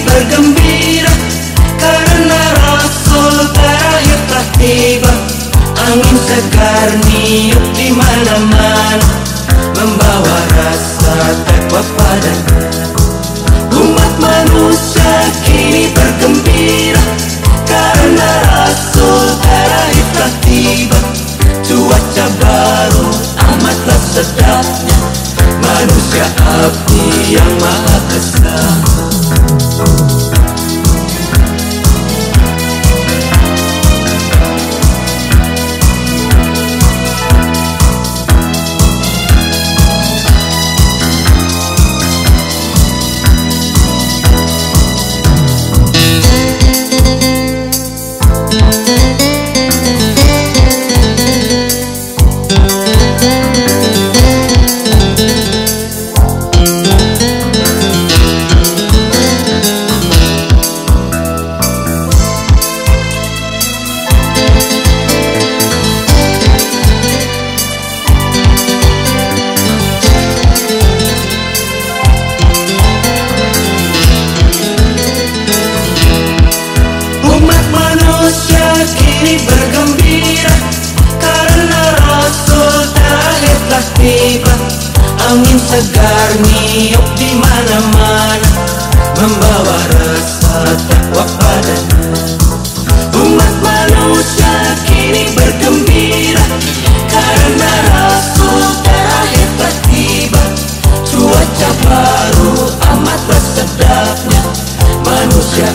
kini bergembira karena Rasul terakhir telah tiba. Angin segar niup di mana-mana, membawa rasa takwa padanya. Umat manusia kini bergembira karena Rasul terakhir telah tiba. Cuaca baru amatlah sedapnya, manusia abdi yang maha besar. Kini bergembira karena Rasul terakhir telah tiba. Angin segar niup di mana-mana, membawa rasa takwa padanya. Umat manusia kini bergembira karena Rasul terakhir telah tiba. Cuaca baru amatlah sedapnya, manusia